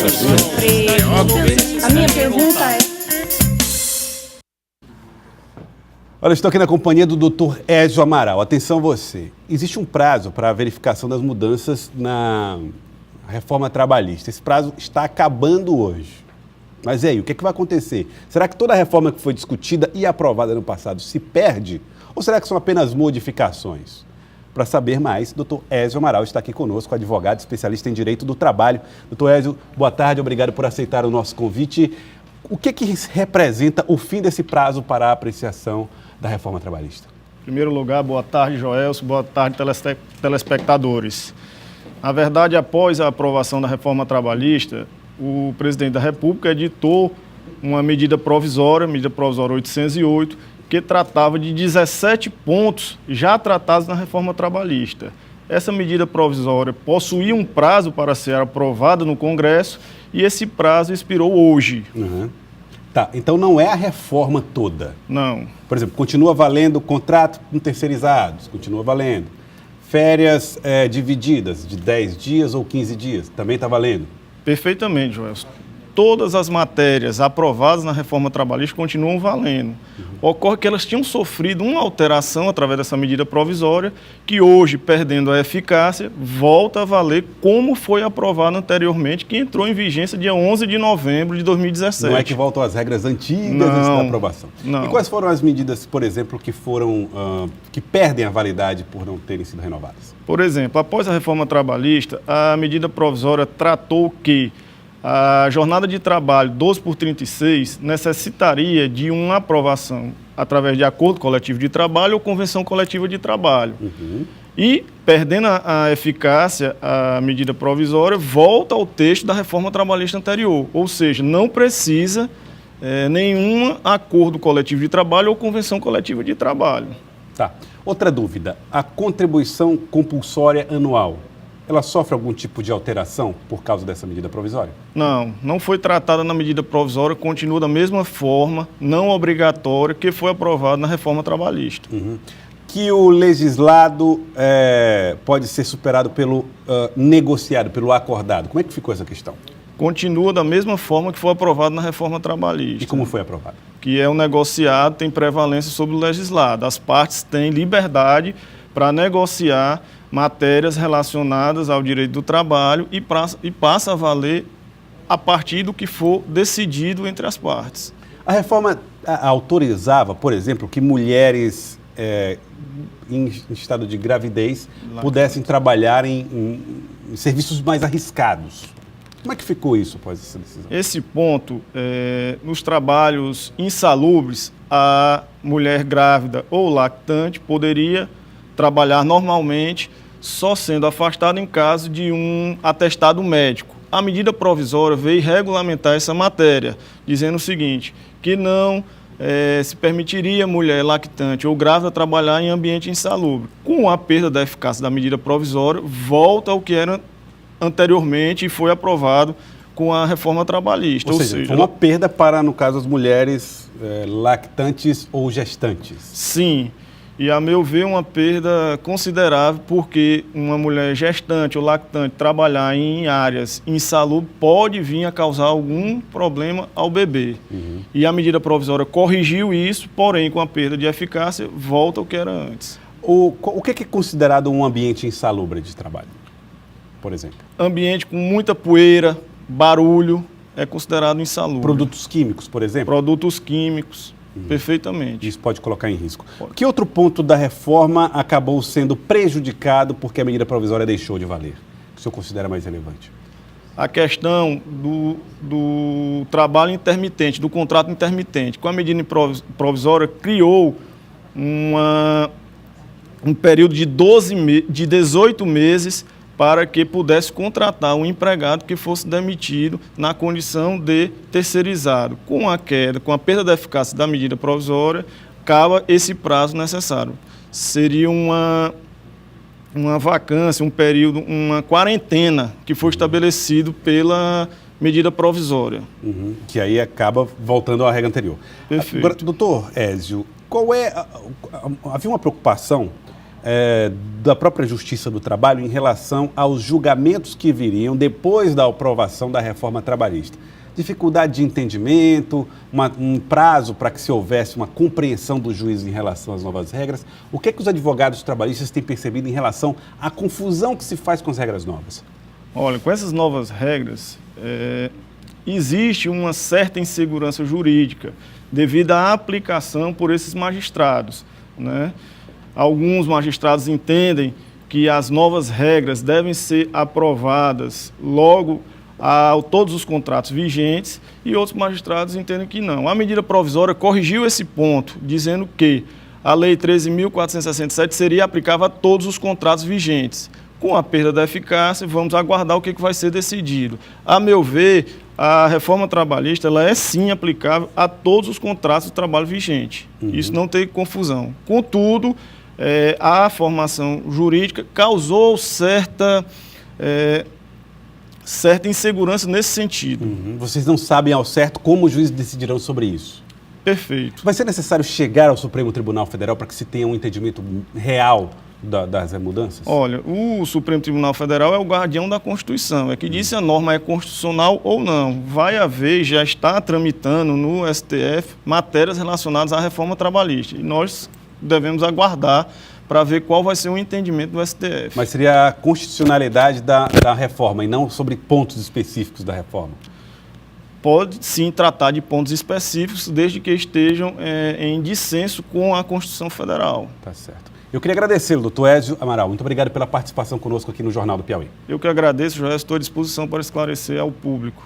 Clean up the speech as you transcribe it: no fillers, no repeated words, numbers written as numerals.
A minha pergunta é... Olha, estou aqui na companhia do Dr. Ézio Amaral. Atenção você, existe um prazo para a verificação das mudanças na reforma trabalhista. Esse prazo está acabando hoje. Mas e aí, o que vai acontecer? Será que toda a reforma que foi discutida e aprovada no passado se perde? Ou será que são apenas modificações? Para saber mais, Dr. Ézio Amaral está aqui conosco, advogado especialista em Direito do Trabalho. Dr. Ézio, boa tarde, obrigado por aceitar o nosso convite. O que representa o fim desse prazo para a apreciação da reforma trabalhista? Em primeiro lugar, boa tarde, Joelson, boa tarde, telespectadores. Na verdade, após a aprovação da reforma trabalhista, o presidente da República editou uma medida provisória 808, que tratava de 17 pontos já tratados na reforma trabalhista. Essa medida provisória possuía um prazo para ser aprovada no Congresso e esse prazo expirou hoje. Uhum. Tá, então não é a reforma toda? Não. Por exemplo, continua valendo o contrato com terceirizados, continua valendo. Férias divididas de 10 dias ou 15 dias, também está valendo? Perfeitamente, Joelson. Todas as matérias aprovadas na reforma trabalhista continuam valendo. Ocorre que elas tinham sofrido uma alteração através dessa medida provisória, que hoje, perdendo a eficácia, volta a valer como foi aprovado anteriormente, que entrou em vigência dia 11 de novembro de 2017. Não é que voltam às regras antigas antes da aprovação. Não. E quais foram as medidas, por exemplo, que perdem a validade por não terem sido renovadas? Por exemplo, após a reforma trabalhista, a medida provisória tratou que a jornada de trabalho 12/36 necessitaria de uma aprovação através de acordo coletivo de trabalho ou convenção coletiva de trabalho. E, perdendo a eficácia, a medida provisória volta ao texto da reforma trabalhista anterior, ou seja, não precisa nenhum acordo coletivo de trabalho ou convenção coletiva de trabalho. Tá. Outra dúvida, a contribuição compulsória anual, ela sofre algum tipo de alteração por causa dessa medida provisória? Não foi tratada na medida provisória, continua da mesma forma, não obrigatória, que foi aprovada na reforma trabalhista. Que o legislado pode ser superado pelo negociado, pelo acordado. Como é que ficou essa questão? Continua da mesma forma que foi aprovado na reforma trabalhista. E como foi aprovado? Que é o negociado, tem prevalência sobre o legislado. As partes têm liberdade para negociar matérias relacionadas ao direito do trabalho e passa a valer a partir do que for decidido entre as partes. A reforma autorizava, por exemplo, que mulheres em estado de gravidez pudessem trabalhar em serviços mais arriscados. Como é que ficou isso após essa decisão? Esse ponto, nos trabalhos insalubres, a mulher grávida ou lactante poderia trabalhar normalmente, só sendo afastada em caso de um atestado médico. A medida provisória veio regulamentar essa matéria, dizendo o seguinte, que não se permitiria mulher lactante ou grávida trabalhar em ambiente insalubre. Com a perda da eficácia da medida provisória, volta ao que era anteriormente e foi aprovado com a reforma trabalhista. Ou seja, foi uma perda para, no caso, as mulheres lactantes ou gestantes. Sim. E, a meu ver, uma perda considerável, porque uma mulher gestante ou lactante trabalhar em áreas insalubres pode vir a causar algum problema ao bebê. E a medida provisória corrigiu isso, porém, com a perda de eficácia, volta ao que era antes. O que é considerado um ambiente insalubre de trabalho, por exemplo? Ambiente com muita poeira, barulho, é considerado insalubre. Produtos químicos, por exemplo? Produtos químicos. Perfeitamente. Isso pode colocar em risco. Que outro ponto da reforma acabou sendo prejudicado porque a medida provisória deixou de valer? Que o senhor considera mais relevante? A questão do trabalho intermitente, do contrato intermitente. Com a medida provisória, criou um período de 18 meses para que pudesse contratar um empregado que fosse demitido na condição de terceirizado. Com a perda da eficácia da medida provisória, acaba esse prazo necessário. Seria uma vacância, um período, uma quarentena que foi estabelecido pela medida provisória. Que aí acaba voltando à regra anterior. Perfeito. Agora, doutor Ézio, havia uma preocupação da própria Justiça do Trabalho em relação aos julgamentos que viriam depois da aprovação da reforma trabalhista? Dificuldade de entendimento, um prazo para que se houvesse uma compreensão do juiz em relação às novas regras. O que é que os advogados trabalhistas têm percebido em relação à confusão que se faz com as regras novas? Olha, com essas novas regras, existe uma certa insegurança jurídica devido à aplicação por esses magistrados, né? Alguns magistrados entendem que as novas regras devem ser aprovadas logo a todos os contratos vigentes e outros magistrados entendem que não. A medida provisória corrigiu esse ponto, dizendo que a Lei 13.467 seria aplicável a todos os contratos vigentes. Com a perda da eficácia, vamos aguardar o que vai ser decidido. A meu ver, a reforma trabalhista ela é sim aplicável a todos os contratos de trabalho vigente. Isso não tem confusão. Contudo, a formação jurídica causou certa insegurança nesse sentido. Vocês não sabem ao certo como os juízes decidirão sobre isso? Perfeito. Vai ser necessário chegar ao Supremo Tribunal Federal para que se tenha um entendimento real das mudanças? Olha, o Supremo Tribunal Federal é o guardião da Constituição, é que diz se a norma é constitucional ou não. Vai haver, já está tramitando no STF matérias relacionadas à reforma trabalhista e nós devemos aguardar para ver qual vai ser o entendimento do STF. Mas seria a constitucionalidade da reforma e não sobre pontos específicos da reforma? Pode sim tratar de pontos específicos, desde que estejam em dissenso com a Constituição Federal. Tá certo. Eu queria agradecê-lo, doutor Ézio Amaral. Muito obrigado pela participação conosco aqui no Jornal do Piauí. Eu que agradeço, já estou à disposição para esclarecer ao público.